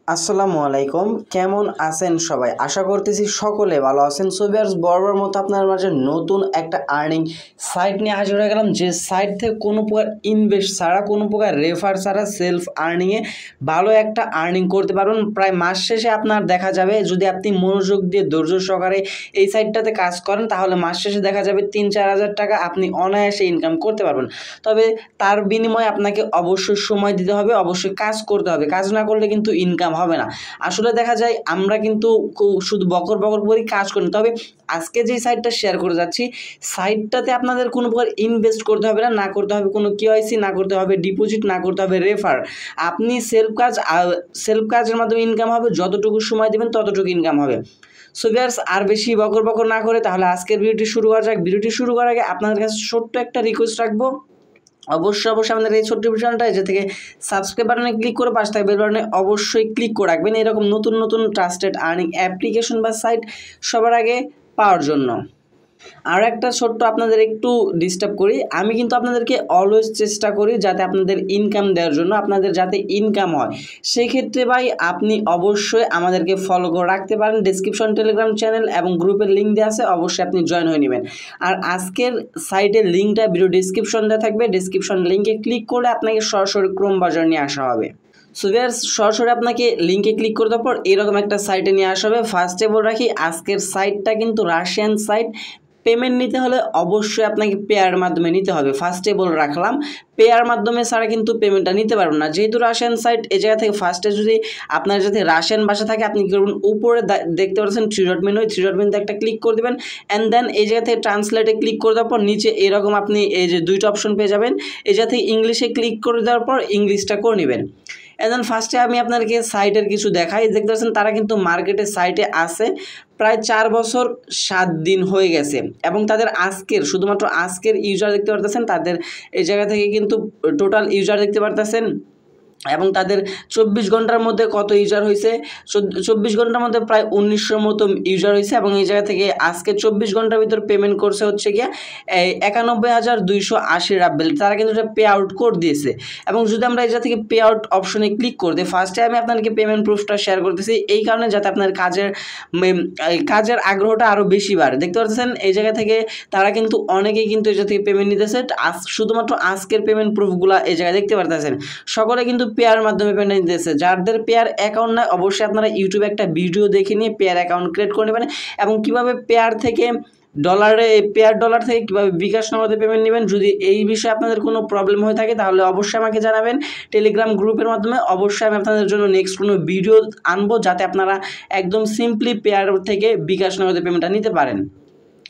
আসসালামু আলাইকুম, কেমন আছেন সবাই? আশা করতেছি সকলে ভালো আছেন। সো ভিউয়ার্স, বরাবর মতো আপনার মাঝে নতুন একটা আর্নিং সাইট নিয়ে হাজির হয়ে গেলাম, যে সাইট থেকে কোনো প্রকার ইনভেস্ট ছাড়া, কোনো প্রকার রেফার ছাড়া সেলফ আর্নিংয়ে ভালো একটা আর্নিং করতে পারবেন। প্রায় মাস শেষে আপনার দেখা যাবে, যদি আপনি মনোযোগ দিয়ে ধৈর্য সহকারে এই সাইটটাতে কাজ করেন, তাহলে মাস শেষে দেখা যাবে 3-4 হাজার টাকা আপনি অনায়াসে ইনকাম করতে পারবেন। তবে তার বিনিময়ে আপনাকে অবশ্যই সময় দিতে হবে, অবশ্যই কাজ করতে হবে। কাজ না করলে কিন্তু ইনকাম হবে না। আসলে দেখা যায় আমরা কিন্তু শুধু বকর বকর করে কাজ করি। তবে আজকে যে সাইটটা শেয়ার করে যাচ্ছি, সাইটটাতে আপনাদের কোনো প্রকার ইনভেস্ট করতে হবে না, না করতে হবে কোনো কেওয়াইসি, না করতে হবে ডিপোজিট, না করতে হবে রেফার। আপনি সেলফ কাজের মাধ্যমে ইনকাম হবে, যতটুকু সময় দেবেন ততটুকু ইনকাম হবে। সো ভিউয়ার্স, আর বেশি বকর বকর না করে তাহলে আজকের ভিডিওটি শুরু করা যাক। ভিডিওটি শুরু করার আগে আপনাদের কাছে ছোট্ট একটা রিকোয়েস্ট রাখবো, অবশ্যই আমাদের এই ছোট্ট ভিডিওটা যে থেকে সাবস্ক্রাইব বাটনে ক্লিক করে পাশে থাকা বেল বাটনে অবশ্যই ক্লিক করে রাখবেন, এরকম নতুন নতুন ট্রাস্টেড আর্নিং অ্যাপ্লিকেশন বা সাইট সবার আগে পাওয়ার জন্য। আর একটা ছোট্ট আপনাদের একটু ডিস্টার্ব করি, আমি কিন্তু আপনাদেরকে অলওয়েজ চেষ্টা করি যাতে আপনাদের ইনকাম দেওয়ার জন্য, আপনাদের যাতে ইনকাম হয়। সেই ক্ষেত্রে ভাই আপনি অবশ্যই আমাদেরকে ফলো করে রাখতে পারেন। ডেসক্রিপশন টেলিগ্রাম চ্যানেল এবং গ্রুপের লিঙ্ক দেওয়া আছে, অবশ্যই আপনি জয়েন হয়ে নেবেন। আর আজকের সাইটের লিঙ্কটা ভিডিও ডিসক্রিপশন দেওয়া থাকবে, ডিসক্রিপশন লিঙ্কে ক্লিক করলে আপনাকে সরাসরি ক্রোম বাজার নিয়ে আসা হবে। সো ভিউয়ার্স, সরাসরি আপনাকে লিঙ্কে ক্লিক করে দেওয়ার পর এরকম একটা সাইটে নিয়ে আসা হবে। ফার্স্টে বলে রাখি, আজকের সাইটটা কিন্তু রাশিয়ান সাইট। পেমেন্ট নিতে হলে অবশ্যই আপনাকে পেয়ার মাধ্যমে নিতে হবে। ফার্স্টে বলে রাখলাম, পেয়ার মাধ্যমে ছাড়া কিন্তু পেমেন্টটা নিতে পারবেন না, যেহেতু রাশিয়ান সাইট। এই জায়গা থেকে ফার্স্টে যদি আপনার যাতে রাশিয়ান ভাষা থাকে, আপনি কী করবেন, উপরে দেখতে পাচ্ছেন 3 ডট মেনু, ওই 3 ডট মেনুতে একটা ক্লিক করে দেবেন। অ্যান্ড দেন এই জায়গা থেকে ট্রান্সলেটে ক্লিক করে দেওয়ার পর নিচে এরকম আপনি এই যে 2টা অপশন পেয়ে যাবেন। এই জায়গা থেকে ইংলিশে ক্লিক করে দেওয়ার পর ইংলিশটা করে নেবেন। এখন ফার্স্টে আমি আপনাদেরকে সাইটের কিছু দেখাই। দেখতে পাচ্ছেন তারা কিন্তু মার্কেটে সাইটে আছে প্রায় 4 বছর 7 দিন হয়ে গেছে, এবং তাদের শুধুমাত্র আজকের ইউজার দেখতে পারতেছেন। তাদের এই জায়গা থেকে কিন্তু টোটাল ইউজার দেখতে পারতেছেন, এবং তাদের 24 ঘন্টার মধ্যে কত ইউজার হয়েছে, 24 ঘন্টার মধ্যে প্রায় 1900 মতো ইউজার হয়েছে। এবং এই জায়গা থেকে আজকে 24 ঘন্টার ভিতর পেমেন্ট করছে হচ্ছে গিয়া 91,280 রাব্বেল। তারা কিন্তু এটা পে আউট করে দিয়েছে। এবং যদি আমরা এই জায়গা থেকে পে আউট অপশনে ক্লিক করে দিই, ফার্স্টে আমি আপনাদেরকে পেমেন্ট প্রুফটা শেয়ার করতেছি, এই কারণে যাতে আপনার কাজের আগ্রহটা আরও বেশি বাড়ে। দেখতে পাচ্ছেন এই জায়গা থেকে তারা কিন্তু অনেকেই কিন্তু এই জায়গা থেকে পেমেন্ট নিতেছে। শুধুমাত্র আজকের পেমেন্ট প্রুফগুলো এই জায়গায় দেখতে পারতেছেন। সকলে কিন্তু পেয়ার মাধ্যমে পেমেন্ট নিতেছে। যাদের পেয়ার অ্যাকাউন্ট নাই, অবশ্যই আপনারা ইউটিউবে একটা ভিডিও দেখে নিয়ে পেয়ার অ্যাকাউন্ট ক্রিয়েট করে নেবেন, এবং কীভাবে পেয়ার থেকে ডলার থেকে কীভাবে বিকাশ নগদে পেমেন্ট নেবেন। যদি এই বিষয়ে আপনাদের কোনো প্রবলেম হয়ে থাকে তাহলে অবশ্যই আমাকে জানাবেন টেলিগ্রাম গ্রুপের মাধ্যমে। অবশ্যই আমি আপনাদের জন্য নেক্সট কোনো ভিডিও আনবো, যাতে আপনারা একদম সিম্পলি পেয়ার থেকে বিকাশ নগদে পেমেন্টটা নিতে পারেন।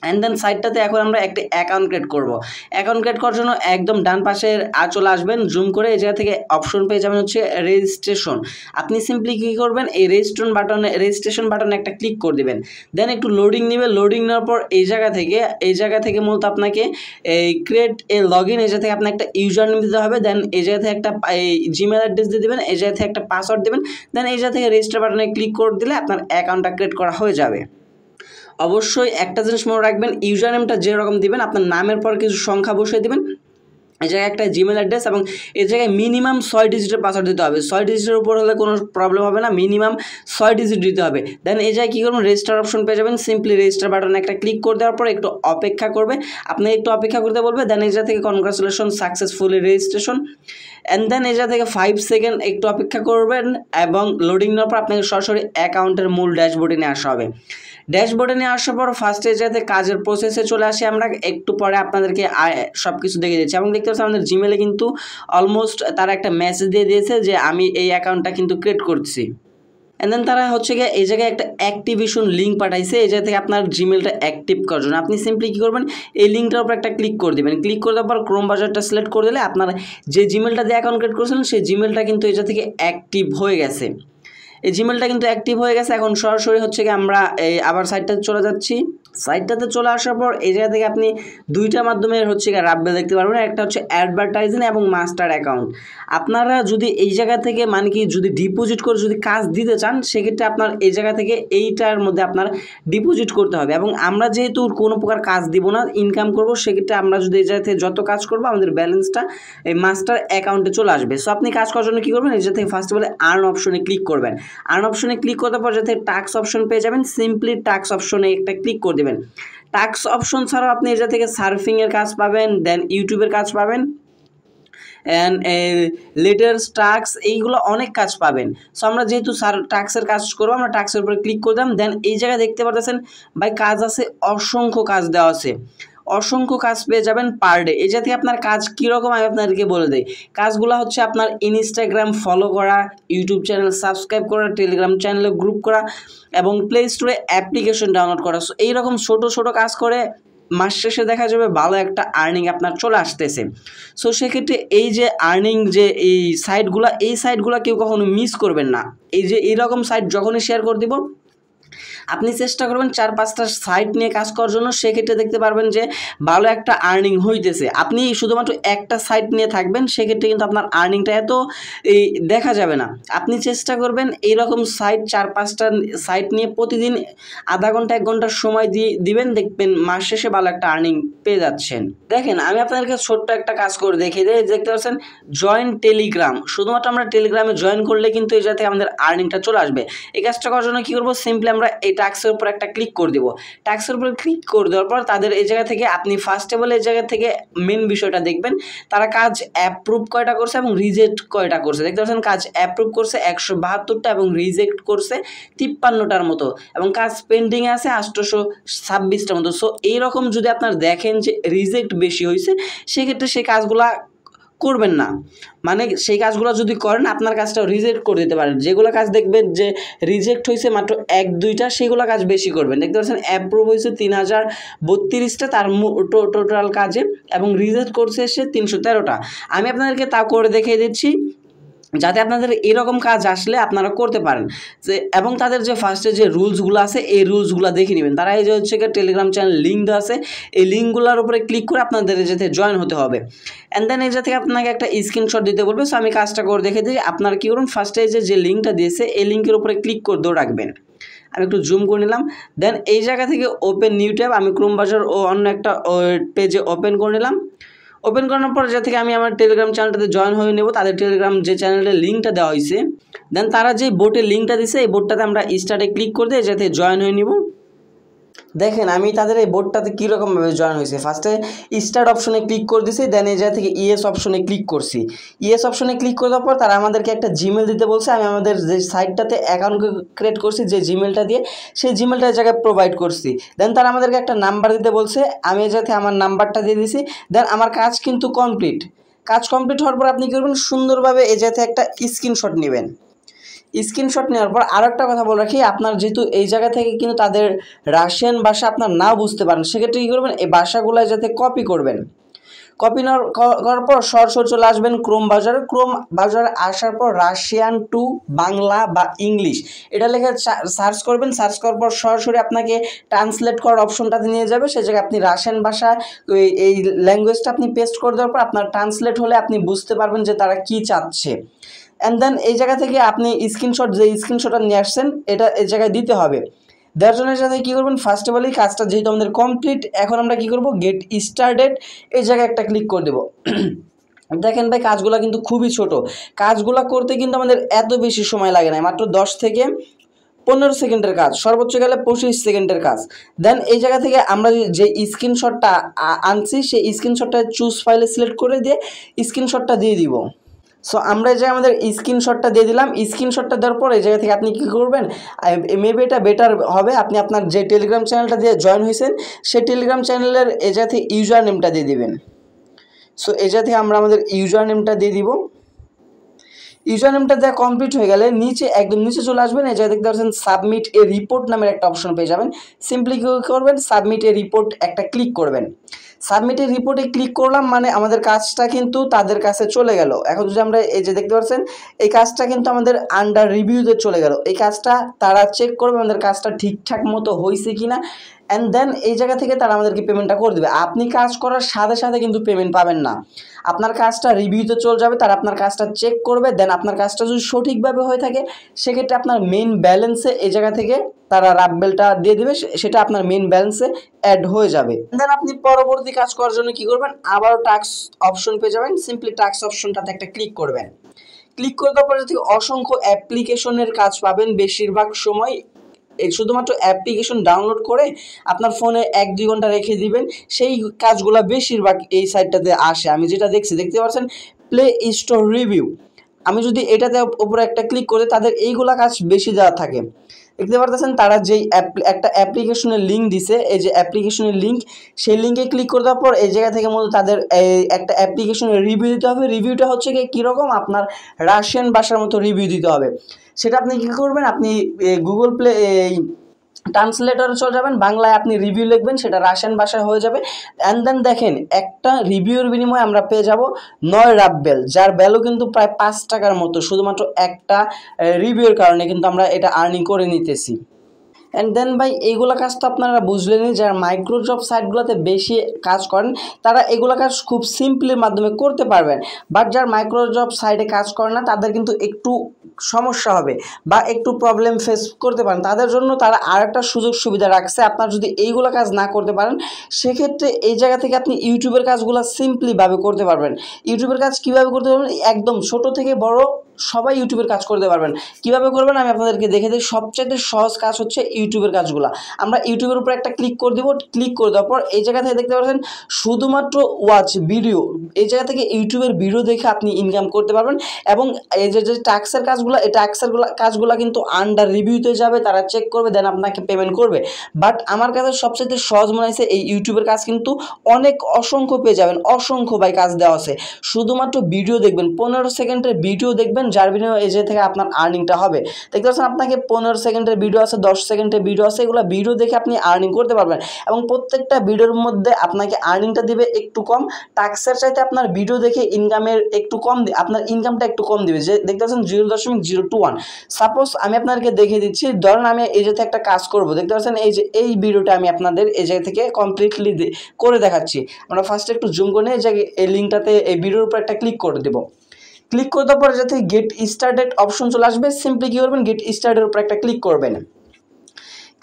অ্যান্ড দেন সাইটটাতে এখন আমরা একটা অ্যাকাউন্ট ক্রিয়েট করব। অ্যাকাউন্ট ক্রিয়েট করার জন্য একদম ডান পাশের চলে আসবেন, জুম করে এই জায়গা থেকে অপশন পেয়ে যাবেন হচ্ছে রেজিস্ট্রেশন। আপনি সিম্পলি কী করবেন, এই রেজিস্ট্রেশন বাটনে একটা ক্লিক করে দেবেন। দেন একটু লোডিং নেবে। লোডিং নেওয়ার পর এই জায়গা থেকে মূলত আপনাকে এই ক্রিয়েট এ লগ ইন, এই জায়গা থেকে আপনার একটা ইউজার নেম দিতে হবে। দেন এই জায়গা থেকে একটা জিমেল অ্যাড্রেস দিয়ে দেবেন, এই জায়গা থেকে একটা পাসওয়ার্ড দেবেন। দেন এই জায়গা থেকে রেজিস্টার বাটনে ক্লিক করে দিলে আপনার অ্যাকাউন্টটা ক্রিয়েট করা হয়ে যাবে। অবশ্যই একটা জিনিস মনে রাখবেন, ইউজার নেমটা যেরকম দিবেন, আপনার নামের পর কিছু সংখ্যা বসিয়ে দেবেন, এই জায়গায় একটা জিমেল অ্যাড্রেস, এবং এই জায়গায় মিনিমাম 6 ডিজিটের পাসওয়ার্ড দিতে হবে। 6 ডিজিটের উপর হলে কোনো প্রবলেম হবে না, মিনিমাম 6 ডিজিট দিতে হবে। দেন এই জায়গায় কী করবেন, রেজিস্টার অপশন পেয়ে যাবেন। সিম্পলি রেজিস্টার বাটনে একটা ক্লিক করে দেওয়ার পর একটু অপেক্ষা করবে, আপনি একটু অপেক্ষা করতে বলবে। দেন এই জায়গা থেকে congratulation, successfully registration. And then এই জায়গা থেকে 5 সেকেন্ড একটু অপেক্ষা করবেন, এবং লোডিং নেওয়ার পর আপনাকে সরাসরি অ্যাকাউন্টের মূল ড্যাশবোর্ডে নিয়ে আসা হবে। ড্যাশবোর্ডে নিয়ে আসার পর ফার্স্টে যাতে কাজের প্রসেসে চলে আসি, আমরা একটু পরে আপনাদেরকে সব কিছু দেখে দিচ্ছি। এবং দেখতে পাচ্ছি আমাদের জিমেলে কিন্তু অলমোস্ট তারা একটা মেসেজ দিয়ে দিয়েছে যে আমি এই অ্যাকাউন্টটা কিন্তু ক্রিয়েট করছি। অ্যান্ড দেন তারা হচ্ছে গিয়ে এই জায়গায় একটা অ্যাক্টিভেশন লিঙ্ক পাঠাইছে, এই জায়গা থেকে আপনার জিমেলটা অ্যাক্টিভ করার জন্য। আপনি সিম্পলি কী করবেন, এই লিঙ্কটার উপর একটা ক্লিক করে দেবেন। ক্লিক করে দেওয়ার পর ক্রোম ব্রাউজারটা সিলেক্ট করে দিলে আপনার যে জিমেলটা দিয়ে অ্যাকাউন্ট ক্রিয়েট করেছিলেন সেই জিমেলটা কিন্তু এই জায়গা থেকে অ্যাক্টিভ হয়ে গেছে। এই জিমেলটা কিন্তু অ্যাক্টিভ হয়ে গেছে। এখন সরাসরি হচ্ছে কি আমরা আবার সাইটটাতে চলে যাচ্ছি। সাইটটাতে চলে আসার পর এই জায়গা থেকে আপনি 2টা মাধ্যমে হচ্ছে কি রাব্বেল দেখতে পারবেন, একটা হচ্ছে অ্যাডভার্টাইজিং এবং মাস্টার অ্যাকাউন্ট। আপনারা যদি এই জায়গা থেকে মানে কি যদি ডিপোজিট করে যদি কাজ দিতে চান, সেক্ষেত্রে আপনার এই জায়গা থেকে এইটার মধ্যে আপনার ডিপোজিট করতে হবে। এবং আমরা যেহেতু কোনো প্রকার কাজ দিব না, ইনকাম করব, সেক্ষেত্রে আমরা যদি এই জায়গা থেকে যত কাজ করবো আমাদের ব্যালেন্সটা এই মাস্টার অ্যাকাউন্টে চলে আসবে। সো আপনি কাজ করার জন্য কী করবেন, এই জায়গা থেকে ফার্স্ট অফ অল আর্ন অপশনে ক্লিক করবেন। আর্ন অপশনে ক্লিক করার পর যাতে টাস্ক অপশন পেয়ে যাবেন, সিম্পলি টাস্ক অপশনে একটা ক্লিক করে দেবেন। টাস্ক অপশন ছাড়াও আপনি এটা থেকে সার্ফিংয়ের কাজ পাবেন, দেন ইউটিউবের কাজ পাবেন, অ্যান্ড লেটেস্ট টাস্ক, এইগুলো অনেক কাজ পাবেন। সো আমরা যেহেতু টাস্কের কাজ করবো, আমরা টাস্কের উপরে ক্লিক করলাম। দেন এই জায়গায় দেখতে পারতেছেন ভাই কাজ আছে, অসংখ্য কাজ দেওয়া আছে, অসংখ্য কাজ পেয়ে যাবেন পার ডে। এই জাতীয় আপনার কাজ কীরকম আমি আপনাদেরকে বলে দিই। কাজগুলো হচ্ছে আপনার ইনস্টাগ্রাম ফলো করা, ইউটিউব চ্যানেল সাবস্ক্রাইব করা, টেলিগ্রাম চ্যানেলে গ্রুপ করা এবং প্লে স্টোরে অ্যাপ্লিকেশন ডাউনলোড করা। সো এইরকম ছোটো ছোটো কাজ করে মাস শেষে দেখা যাবে ভালো একটা আর্নিং আপনার চলে আসতেছে। সো সেক্ষেত্রে এই যে আর্নিং যে এই সাইটগুলো কেউ কখনো মিস করবেন না। এই যে এইরকম সাইট যখনই শেয়ার করে দিব, আপনি চেষ্টা করবেন 4-5টা সাইট নিয়ে কাজ করার জন্য, সেক্ষেত্রে দেখতে পারবেন যে ভালো একটা আর্নিং হইতেছে। আপনি শুধুমাত্র একটা সাইট নিয়ে থাকবেন, সেক্ষেত্রে কিন্তু আপনার আর্নিংটা এত দেখা যাবে না। আপনি চেষ্টা করবেন এইরকম সাইট 4-5টা সাইট নিয়ে প্রতিদিন আধা ঘন্টা 1 ঘন্টার সময় দিবেন, দেখবেন মাস শেষে ভালো একটা আর্নিং পেয়ে যাচ্ছেন। দেখেন আমি আপনাদেরকে ছোট্ট একটা কাজ করে দেখিয়ে দিই। দেখতে পাচ্ছেন জয়েন টেলিগ্রাম, শুধুমাত্র আমরা টেলিগ্রামে জয়েন করলে কিন্তু এই যাতে আমাদের আর্নিংটা চলে আসবে। এই কাজটা করার জন্য কী করবো, সিম্পলি আমরা এই টাস্কের উপর একটা ক্লিক করে দেবো। টাস্কের উপর ক্লিক করে দেওয়ার পর তাদের এই জায়গা থেকে আপনি ফার্স্ট অফ অল এই জায়গা থেকে মেন বিষয়টা দেখবেন, তারা কাজ অ্যাপ্রুভ কয়টা করছে এবং রিজেক্ট কয়টা করছে। দেখতে পাচ্ছেন কাজ অ্যাপ্রুভ করছে 172টা এবং রিজেক্ট করছে 53টার মতো, এবং কাজ পেন্ডিংয়ে আছে 826টার মতো। সো এইরকম যদি আপনার দেখেন যে রিজেক্ট বেশি হয়েছে, সেক্ষেত্রে সেই কাজগুলা করবেন না। মানে সেই কাজগুলো যদি করেন আপনার কাজটা রিজেক্ট করে দিতে পারেন। যেগুলো কাজ দেখবেন যে রিজেক্ট হয়েছে মাত্র 1-2টা, সেগুলো কাজ বেশি করবেন। দেখতে পাচ্ছেন অ্যাপ্রুভ হয়েছে 3032টা তার টোটাল কাজে, এবং রিজেক্ট করছে সে 313টা। আমি আপনাদেরকে তা করে দেখিয়ে দিচ্ছি যাতে আপনাদের এরকম কাজ আসলে আপনারা করতে পারেন। যে এবং তাদের যে ফার্স্টে যে রুলসগুলো আছে এই রুলসগুলো দেখে নেবেন। তারা এই যে হচ্ছে টেলিগ্রাম চ্যানেল লিঙ্ক দেওয়া আছে, এই লিঙ্কগুলোর উপরে ক্লিক করে আপনাদের যাতে জয়েন হতে হবে। অ্যান্ড দেন এই থেকে আপনাকে একটা স্ক্রিনশট দিতে বলবে। সো আমি কাজটা করে দেখে দিই। আপনারা কী করুন, ফার্স্টে যে লিঙ্কটা দিয়েছে এই লিঙ্কের উপরে ক্লিক করে ধরে রাখবেন। আমি একটু জুম করে নিলাম। দেন এই জায়গা থেকে ওপেন নিউ ট্যাব, আমি ক্রোম ব্রাউজার ও অন্য একটা পেজে ওপেন করে নিলাম। ওপেন করানোর পর যা থেকে আমি আমার টেলিগ্রাম চ্যানেলটাতে জয়েন হয়ে নেব, তাদের টেলিগ্রাম যে চ্যানেলের লিঙ্কটা দেওয়া হয়েছে। দেন তারা যে বোটের লিঙ্কটা দিছে এই বোটটাতে আমরা স্টার্টে ক্লিক করে দিয়ে যাতে জয়েন হয়ে নেব। দেখেন আমি তাদের এই বোর্ডটাতে কীরকমভাবে জয়েন হয়েছে। ফার্স্টে স্টার্ট অপশনে ক্লিক করে দিয়েছি, দেন এই জায়গা থেকে ইএস অপশনে ক্লিক করছি। ইএস অপশনে ক্লিক করার পর তারা আমাদেরকে একটা জিমেল দিতে বলছে। আমি আমাদের যে সাইটটাতে অ্যাকাউন্ট ক্রিয়েট করছি যে জিমেলটা দিয়ে, সেই জিমেলটা এই জায়গায় প্রোভাইড করছি। দেন তারা আমাদেরকে একটা নাম্বার দিতে বলছে, আমি এই যাতে আমার নাম্বারটা দিয়ে দিয়েছি। দেন আমার কাজ কিন্তু কমপ্লিট। কাজ কমপ্লিট হওয়ার পর আপনি কী করবেন, সুন্দরভাবে এই যাতে একটা স্ক্রিনশট নেবেন। স্ক্রিনশট নেওয়ার পর আরও একটা কথা বলে রাখি, আপনার যেহেতু এই জায়গা থেকে কিন্তু তাদের রাশিয়ান ভাষা আপনার নাও বুঝতে পারেন, সেক্ষেত্রে কী করবেন, এই ভাষাগুলো যাতে কপি করবেন। কপি করার পর সরাসরি চলে আসবেন ক্রোম ব্রাউজারে। ক্রোম ব্রাউজারে আসার পর রাশিয়ান টু বাংলা বা ইংলিশ এটা লেখা সার্চ করবেন। সার্চ করার পর সরাসরি আপনাকে ট্রান্সলেট করার অপশনটাতে নিয়ে যাবে। সেই জায়গায় আপনি রাশিয়ান ভাষা এই ল্যাঙ্গুয়েজটা আপনি পেস্ট করে দেওয়ার পর আপনার ট্রান্সলেট হলে আপনি বুঝতে পারবেন যে তারা কী চাচ্ছে। অ্যান্ড দেন এই জায়গা থেকে আপনি স্ক্রিনশটটা নিয়ে আসছেন এটা এই জায়গায় দিতে হবে। দেওয়ার জন্য সাথে কী করবেন, ফার্স্ট অফ অল কাজটা যেহেতু আমাদের কমপ্লিট, এখন আমরা কী করবো, গেট স্টার্টেড এই জায়গায় একটা ক্লিক করে দেবো। দেখেন ভাই কাজগুলো কিন্তু খুবই ছোট। কাজগুলো করতে কিন্তু আমাদের এত বেশি সময় লাগে না, মাত্র 10 থেকে 15 সেকেন্ডের কাজ, সর্বোচ্চ গেলে 25 সেকেন্ডের কাজ। দেন এই জায়গা থেকে আমরা যে স্ক্রিনশটটা আনছি সেই স্ক্রিনশটটা চুজ ফাইলে সিলেক্ট করে দিয়ে স্ক্রিনশটটা দিয়ে দিব। সো আমরা এই যে আমাদের স্ক্রিনশটটা দিয়ে দিলাম। স্ক্রিনশটটা দেওয়ার পর এই জায়গা থেকে আপনি কী করবেন, মেবি এটা বেটার হবে, আপনি আপনার যে টেলিগ্রাম চ্যানেলটা দিয়ে জয়েন হয়েছেন সেই টেলিগ্রাম চ্যানেলের এই জায়গা থেকে ইউজার নেমটা দিয়ে দিবেন। সো এই জায়গা থেকে আমরা আমাদের ইউজার নেমটা দিয়ে দিব। ইউজার নেমটা দেওয়া কমপ্লিট হয়ে গেলে নিচে একদম নিচে চলে আসবেন। এই জায়গায় দেখতে পাচ্ছেন সাবমিট এ রিপোর্ট নামের একটা অপশন পেয়ে যাবেন। সিম্পলি কী করবেন, সাবমিট এ রিপোর্ট একটা ক্লিক করবেন। সাবমিট এ রিপোর্টে ক্লিক করলাম মানে আমাদের কাজটা কিন্তু তাদের কাছে চলে গেল। এখন যদি আমরা এই যে দেখতে পাচ্ছেন এই কাজটা কিন্তু আমাদের আন্ডার রিভিউতে চলে গেল। এই কাজটা তারা চেক করবে আমাদের কাজটা ঠিকঠাক মতো হয়েছে কিনা, অ্যান্ড দেন এই জায়গা থেকে তারা আমাদেরকে পেমেন্টটা করে দেবে। আপনি কাজ করার সাথে সাথে কিন্তু পেমেন্ট পাবেন না, আপনার কাজটা রিভিউতে চলে যাবে, তারা আপনার কাজটা চেক করবে। দেন আপনার কাজটা যদি সঠিকভাবে হয়ে থাকে সেক্ষেত্রে আপনার মেইন ব্যালেন্সে এই জায়গা থেকে তারা রাববেলটা দিয়ে দেবে, সেটা আপনার মেইন ব্যালেন্সে অ্যাড হয়ে যাবে। দেন আপনি পরবর্তী কাজ করার জন্য কী করবেন, আবারও টাস্ক অপশন পেয়ে যাবেন। সিম্পলি টাস্ক অপশনটাতে একটা ক্লিক করবেন। ক্লিক করে দেওয়ার পরে থেকে অসংখ্য অ্যাপ্লিকেশনের কাজ পাবেন বেশিরভাগ সময়। এই শুধুমাত্র অ্যাপ্লিকেশন ডাউনলোড করে আপনার ফোনে 1-2 ঘন্টা রেখে দিবেন, সেই কাজগুলো বেশিরভাগ এই সাইটটাতে আসে। আমি যেটা দেখতে পাচ্ছেন প্লে স্টোর রিভিউ, আমি যদি এটাতে উপরে একটা ক্লিক করে তাদের এইগুলা কাজ বেশি দেওয়া থাকে। দেখতে পারতেছেন তারা যেই একটা অ্যাপ্লিকেশনের লিঙ্ক দিছে, এই যে অ্যাপ্লিকেশনের লিঙ্ক, সেই লিঙ্কে ক্লিক করে দেওয়ার পর এই জায়গা থেকে মূলত তাদের একটা অ্যাপ্লিকেশনের রিভিউ দিতে হবে। রিভিউটা হচ্ছে কি কীরকম, আপনার রাশিয়ান ভাষার মতো রিভিউ দিতে হবে। সেটা আপনি কী করবেন, আপনি গুগল প্লে ট্রান্সলেটরে চলে যাবেন, বাংলায় আপনি রিভিউ লিখবেন, সেটা রাশিয়ান ভাষায় হয়ে যাবে। অ্যান্ড দেন দেখেন একটা রিভিউর বিনিময়ে আমরা পেয়ে যাব 9 রাব্বেল, যার ভ্যালু কিন্তু প্রায় 5 টাকার মতো। শুধুমাত্র একটা রিভিউর কারণে কিন্তু আমরা এটা আর্নিং করে নিতেছি। অ্যান্ড দেন ভাই এইগুলো কাজ তো আপনারা বুঝলেনই, যারা মাইক্রোজব সাইটগুলোতে বেশি কাজ করেন তারা এগুলো কাজ খুব সিম্পলের মাধ্যমে করতে পারবেন। বাট যারা মাইক্রোজব সাইটে কাজ করে না তাদের কিন্তু একটু সমস্যা হবে বা একটু প্রবলেম ফেস করতে পারেন। তাদের জন্য তারা আরেকটা সুযোগ সুবিধা রাখছে, আপনার যদি এইগুলো কাজ না করতে পারেন সেক্ষেত্রে এই জায়গা থেকে আপনি ইউটিউবের কাজগুলো সিম্পলিভাবে করতে পারবেন। ইউটিউবের কাজ কীভাবে করতে পারবেন, একদম ছোট থেকে বড় সবাই ইউটিউবের কাজ করতে পারবেন। কীভাবে করবেন আমি আপনাদেরকে দেখে দিই। সবচেয়ে সহজ কাজ হচ্ছে ইউটিউবের কাজগুলো। আমরা ইউটিউবের উপর একটা ক্লিক করে দেবো, ক্লিক করে দেওয়ার পর এই জায়গা থেকে দেখতে পাচ্ছেন শুধুমাত্র ওয়াচ ভিডিও, এই জায়গা থেকে ইউটিউবের ভিডিও দেখে আপনি ইনকাম করতে পারবেন। এবং এই যে ট্যাক্সের কাজগুলো, এই ট্যাক্সের কাজগুলো কিন্তু আন্ডার রিভিউতে যাবে, তারা চেক করবে, দেন আপনাকে পেমেন্ট করবে। বাট আমার কাছে সবচেয়ে সহজ মনে হয়েছে এই ইউটিউবের কাজ, কিন্তু অনেক অসংখ্য পেয়ে যাবেন, অসংখ্য ভাই কাজ দেওয়া আছে। শুধুমাত্র ভিডিও দেখবেন, 15 সেকেন্ডের ভিডিও দেখবেন, যার বিনিময়ে এই যে থেকে আপনার আর্নিংটা হবে। দেখতে পাচ্ছেন আপনাকে 15 সেকেন্ডের ভিডিও আছে, 10 সেকেন্ডের ভিডিও আছে, এগুলো ভিডিও দেখে আপনি আর্নিং করতে পারবেন। এবং প্রত্যেকটা ভিডিওর মধ্যে আপনাকে আর্নিংটা দিবে একটু কম, ট্যাক্সের চাইতে আপনার ভিডিও দেখে ইনকামের একটু কম, আপনার ইনকামটা একটু কম দিবে। যে দেখতে পাচ্ছেন 0.021। সাপোজ আমি আপনাদেরকে দেখিয়ে দিচ্ছি, ধরেন আমি এই জায়গাতে একটা কাজ করব, দেখতে পাচ্ছেন এই যে এই ভিডিওটা আমি আপনাদের এই জায়গা থেকে কমপ্লিটলি করে দেখাচ্ছি। আমরা ফার্স্টে একটু জুম করে নিয়ে এই লিঙ্কটাতে এই ভিডিওর উপর একটা ক্লিক করে দেবো। ক্লিক করে দেওয়ার পরে যাতে গেট স্টার্টেড অপশন চলে আসবে, সিম্পলি কী করবেন, গেট স্টার্টের উপর একটা ক্লিক করবেন।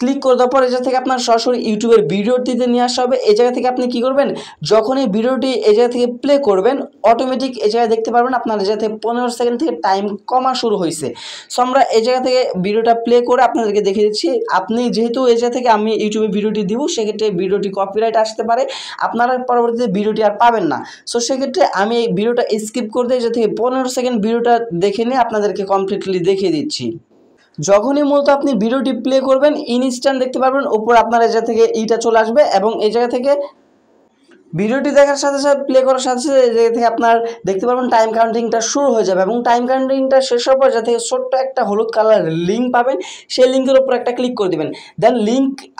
ক্লিক করে দেওয়ার পর এই জায়গা থেকে আপনার সরাসরি ইউটিউবের ভিডিওটিতে নিয়ে আসা হবে। এই জায়গা থেকে আপনি কী করবেন, যখন এই ভিডিওটি এই জায়গা থেকে প্লে করবেন অটোমেটিক এই জায়গায় দেখতে পারবেন আপনার এই জায়গা থেকে 15 সেকেন্ড থেকে টাইম কমা শুরু হয়েছে। সো আমরা এই জায়গা থেকে ভিডিওটা প্লে করে আপনাদেরকে দেখিয়ে দিচ্ছি। আপনি যেহেতু এই জায়গা থেকে আমি ইউটিউবে ভিডিওটি দিব, সেক্ষেত্রে ভিডিওটি কপিরাইট আসতে পারে, আপনারা পরবর্তীতে ভিডিওটি আর পাবেন না। সো সেক্ষেত্রে আমি এই ভিডিওটা স্কিপ করে দিয়ে এই জায়গা থেকে 15 সেকেন্ড ভিডিওটা দেখে নিয়ে আপনাদেরকে কমপ্লিটলি দেখিয়ে দিচ্ছি। যখনই মূলত আপনি ভিডিওটি প্লে করবেন ইনস্ট্যান্ট দেখতে পারবেন উপর আপনার এই জায়গা থেকে এইটা চলে আসবে, এবং এই জায়গা থেকে ভিডিওটি দেখার সাথে সাথে প্লে করার সাথে সাথে এই জায়গা থেকে আপনার দেখতে পারবেন টাইম কাউন্টিংটা শুরু হয়ে যাবে। এবং টাইম কাউন্টিংটা শেষ হওয়ার পর যাতে ছোট্ট একটা হলুদ কালার লিঙ্ক পাবেন, সেই লিঙ্কের উপর একটা ক্লিক করে দেবেন। দেন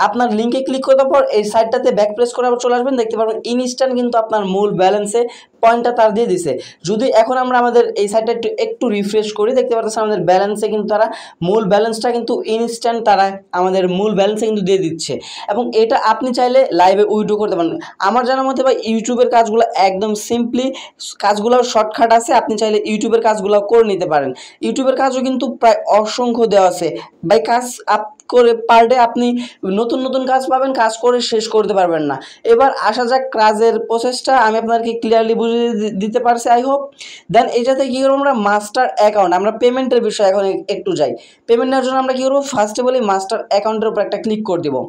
আপনার লিঙ্কে ক্লিক করে দেওয়ার পর এই সাইটটাতে ব্যাক প্রেস করে আবার চলে আসবেন, দেখতে পারবেন ইনস্ট্যান্ট কিন্তু আপনার মূল ব্যালেন্সে পয়েন্টটা তার দিয়ে দিছে। যদি এখন আমরা আমাদের এই সাইটটা একটু রিফ্রেশ করি, দেখতে পাচ্ছেন আমাদের ব্যালেন্সে কিন্তু তারা মূল ব্যালেন্সটা কিন্তু ইনস্ট্যান্ট তারা আমাদের মূল ব্যালেন্সে কিন্তু দিয়ে দিচ্ছে। এবং এটা আপনি চাইলে লাইভে উইথড্র করতে পারেন। আমার জানার মতে ভাই ইউটিউবের কাজগুলো একদম সিম্পলি, কাজগুলো শর্টকাট আছে, আপনি চাইলে ইউটিউবের কাজগুলো করে নিতে পারেন। ইউটিউবের কাজও কিন্তু প্রায় অসংখ্য দেওয়া আছে ভাই, কাজ করে পার ডে আপনি নতুন নতুন কাজ পাবেন, কাজ করে শেষ করতে পারবেন না। এবার আসা যাক কাজের প্রসেসটা আমি আপনাদেরকে ক্লিয়ারলি বুঝিয়ে দিতে পারছি আই হোপ। দেন এইটাতে কী করবো, আমরা মাস্টার অ্যাকাউন্ট, আমরা পেমেন্টের বিষয়ে এখন একটু যাই। পেমেন্ট নেওয়ার জন্য আমরা কী করবো, ফার্স্টে বলি মাস্টার অ্যাকাউন্টের উপর একটা ক্লিক করে দেবো।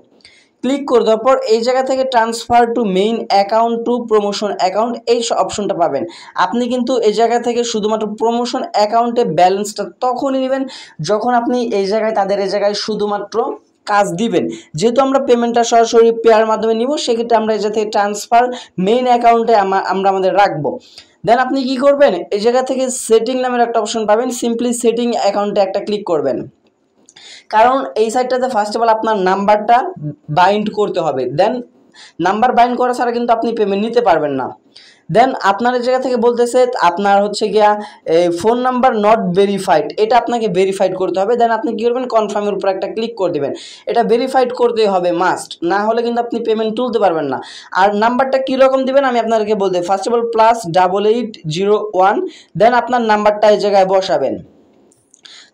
ক্লিক করে দেওয়ার পর এই জায়গা থেকে transfer to main account two promotion account এই অপশনটা পাবেন। আপনি কিন্তু এই জায়গা থেকে শুধুমাত্র প্রমোশন অ্যাকাউন্টে ব্যালেন্সটা তখনই নেবেন যখন আপনি এই জায়গায় তাদের এই জায়গায় শুধুমাত্র কাজ দিবেন। যেহেতু আমরা পেমেন্টটা সরাসরি পেয়ার মাধ্যমে নিব, সেক্ষেত্রে আমরা এই জায়গা থেকে ট্রান্সফার মেইন অ্যাকাউন্টে আমরা আমাদের রাখবো। দেন আপনি কি করবেন, এই জায়গা থেকে সেটিং নামের একটা অপশন পাবেন, সিম্পলি সেটিং অ্যাকাউন্টে একটা ক্লিক করবেন। কারণ এই সাইটটাতে ফার্স্ট অফ অল আপনার নাম্বারটা বাইন্ড করতে হবে, দেন নাম্বার বাইন্ড করা ছাড়া কিন্তু আপনি পেমেন্ট নিতে পারবেন না। দেন আপনার এই জায়গা থেকে বলতেছে আপনার হচ্ছে গিয়া ফোন নাম্বার নট ভেরিফাইড, এটা আপনাকে ভেরিফাইড করতে হবে। দেন আপনি কী করবেন, কনফার্মের উপর একটা ক্লিক করে দেবেন। এটা ভেরিফাইড করতে হবে মাস্ট, না হলে কিন্তু আপনি পেমেন্ট তুলতে পারবেন না। আর নাম্বারটা কীরকম দেবেন আমি আপনাদেরকে বলতে, ফার্স্ট অফ অল +8801, দেন আপনার নাম্বারটা এই জায়গায় বসাবেন।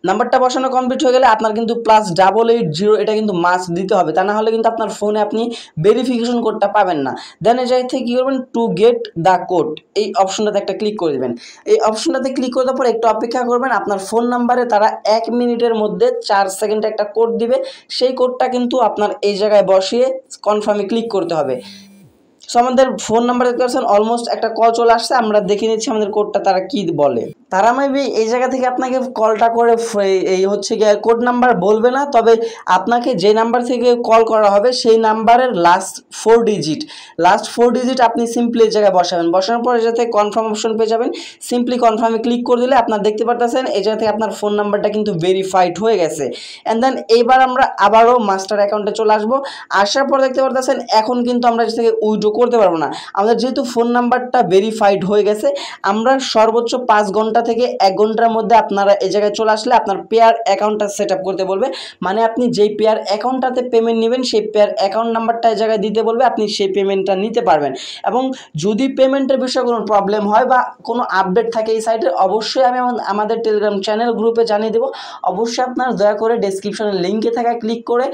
নাম্বারটা বসানো কমপ্লিট হয়ে গেলে আপনার কিন্তু +880 এটা কিন্তু মাস্ট দিতে হবে, তা না হলে কিন্তু আপনার ফোনে আপনি ভেরিফিকেশন কোডটা পাবেন না। দেন এই জায়গা থেকে কী করবেন, টু গেট দ্য কোড এই অপশনটাতে একটা ক্লিক করে দেবেন। এই অপশনটাতে ক্লিক করে দেওয়ার পর একটু অপেক্ষা করবেন, আপনার ফোন নাম্বারে তারা 1 মিনিটের মধ্যে 4 সেকেন্ডে একটা কোড দিবে, সেই কোডটা কিন্তু আপনার এই জায়গায় বসিয়ে কনফার্মে ক্লিক করতে হবে। সো আমাদের ফোন নাম্বার দেখতে পাচ্ছেন অলমোস্ট একটা কল চলে আসছে, আমরা দেখে নিচ্ছি আমাদের কোডটা তারা কি বলে। তারা মেবি এই জায়গা থেকে আপনাকে কলটা করে এই হচ্ছে গিয়ে কোড নাম্বার বলবে না, তবে আপনাকে যে নাম্বার থেকে কল করা হবে সেই নাম্বারের লাস্ট 4 ডিজিট আপনি সিম্পলি এই জায়গায় বসাবেন। বসানোর পর এই জায়গা থেকে কনফার্ম অপশন পেয়ে যাবেন, সিম্পলি কনফার্মে ক্লিক করে দিলে আপনার দেখতে পাচ্ছেন এই জায়গা থেকে আপনার ফোন নাম্বারটা কিন্তু ভেরিফাইড হয়ে গেছে। অ্যান্ড দেন এইবার আমরা আবারও মাস্টার অ্যাকাউন্টে চলে আসবো। আসার পর দেখতে পাচ্ছেন এখন কিন্তু আমরা এর থেকে উইথড্র করতে পারবো না, আমাদের যেহেতু ফোন নাম্বারটা ভেরিফাইড হয়ে গেছে। আমরা সর্বোচ্চ 5 ঘন্টা থেকে 1 ঘন্টার মধ্যে আপনারা এই জায়গায় চলে আসলে আপনার পেয়ার অ্যাকাউন্টটা সেট আপ করতে বলবে, মানে আপনি যেই পেয়ার অ্যাকাউন্টটাতে পেমেন্ট নেবেন সেই পেয়ার অ্যাকাউন্ট নাম্বারটা এই জায়গায় দিতে বলবে, আপনি সেই পেমেন্টটা নিতে পারবেন। এবং যদি পেমেন্টের বিষয়ে কোনো প্রবলেম হয় বা কোনো আপডেট থাকে এই সাইটে, অবশ্যই আমি আমাদের টেলিগ্রাম চ্যানেল গ্রুপে জানিয়ে দেবো। অবশ্যই আপনার দয়া করে ডেসক্রিপশনের লিঙ্কে থাকা ক্লিক করে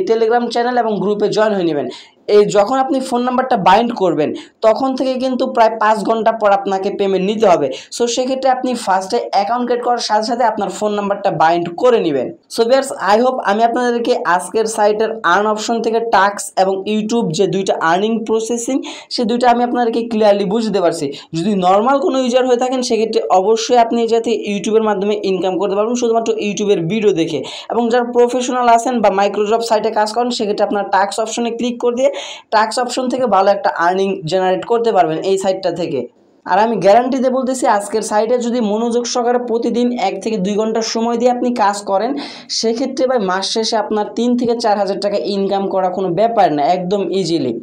টেলিগ্রাম চ্যানেল এবং গ্রুপে জয়েন হয়ে নেবেন। এই যখন আপনি ফোন নাম্বারটা বাইন্ড করবেন তখন থেকে কিন্তু প্রায় 5 ঘন্টা পর আপনাকে পেমেন্ট নিতে হবে। সো সেক্ষেত্রে আপনি ফার্স্টে অ্যাকাউন্ট ক্রিয়েট করার সাথে সাথে আপনার ফোন নাম্বারটা বাইন্ড করে নেবেন। সো ভিউয়ার্স, আই হোপ আমি আপনাদেরকে আজকের সাইটের আর্ন অপশন থেকে টাস্ক এবং ইউটিউব যে দুইটা আর্নিং প্রসেসিং সে দুইটা আমি আপনাদেরকে ক্লিয়ারলি বুঝতে পারছি। যদি নর্মাল কোনো ইউজার হয়ে থাকেন সেক্ষেত্রে অবশ্যই আপনি যাতে ইউটিউবের মাধ্যমে ইনকাম করতে পারবেন শুধুমাত্র ইউটিউবের ভিডিও দেখে, এবং যারা প্রফেশনাল আছেন বা মাইক্রোজব সাইটে কাজ করেন সেক্ষেত্রে আপনার টাস্ক অপশনে ক্লিক করে দিয়ে টাস্ক অপশন থেকে ভালো একটা আর্নিং জেনারেট করতে পারবেন এই সাইটটা থেকে। আর আমি গ্যারান্টি দিয়ে বলতেছি আজকের সাইটে যদি মনোযোগ সহকারে প্রতিদিন 1 থেকে 2 ঘন্টা সময় দিয়ে আপনি কাজ করেন সেক্ষেত্রে ভাই মাস শেষে আপনার 3 থেকে 4 হাজার টাকা ইনকাম করা কোনো ব্যাপার না, একদম ইজিলি।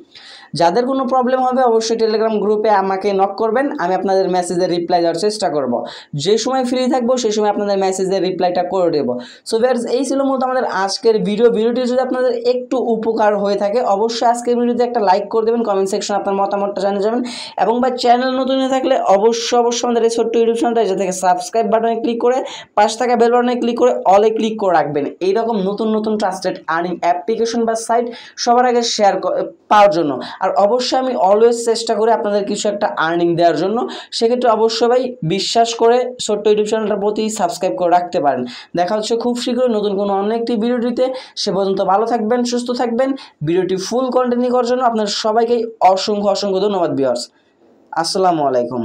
যাদের কোনো প্রবলেম হবে অবশ্যই টেলিগ্রাম গ্রুপে আমাকে নক করবেন, আমি আপনাদের মেসেজের রিপ্লাই দেওয়ার চেষ্টা করব। যে সময় ফ্রি থাকবো সেই সময় আপনাদের মেসেজের রিপ্লাইটা করে দেবো। সো ভিউয়ার্স, এই ছিল মূলত আমাদের আজকের ভিডিওটি যদি আপনাদের একটু উপকার হয়ে থাকে অবশ্যই আজকের ভিডিওতে একটা লাইক করে দেবেন, কমেন্ট সেকশনে আপনার মতামতটা জানিয়ে যাবেন, এবং বা চ্যানেল নতুন হয়ে থাকলে অবশ্যই আমাদের এই ছোট্ট ইউটিউব চ্যানেলটা যে থেকে সাবস্ক্রাইব বাটনে ক্লিক করে পাশে থাকা বেল বাটনে ক্লিক করে অলে ক্লিক করে রাখবেন এইরকম নতুন নতুন ট্রাস্টেড আর্নিং অ্যাপ্লিকেশন বা সাইট সবার আগে শেয়ার পাওয়ার জন্য। আর অবশ্যই আমি অলওয়েজ চেষ্টা করি আপনাদের কিছু একটা আর্নিং দেওয়ার জন্য, সেক্ষেত্রে অবশ্যই ভাই বিশ্বাস করে ছোট্ট ইউটিউব চ্যানেলটার প্রতি সাবস্ক্রাইব করে রাখতে পারেন। দেখা হচ্ছে খুব শীঘ্রই নতুন কোনো অন্য একটি ভিডিওটিতে, সে পর্যন্ত ভালো থাকবেন, সুস্থ থাকবেন। ভিডিওটি ফুল কন্টিনিউ করার জন্য আপনার সবাইকে অসংখ্য ধন্যবাদ ভিউয়ার্স। আসসালামু আলাইকুম।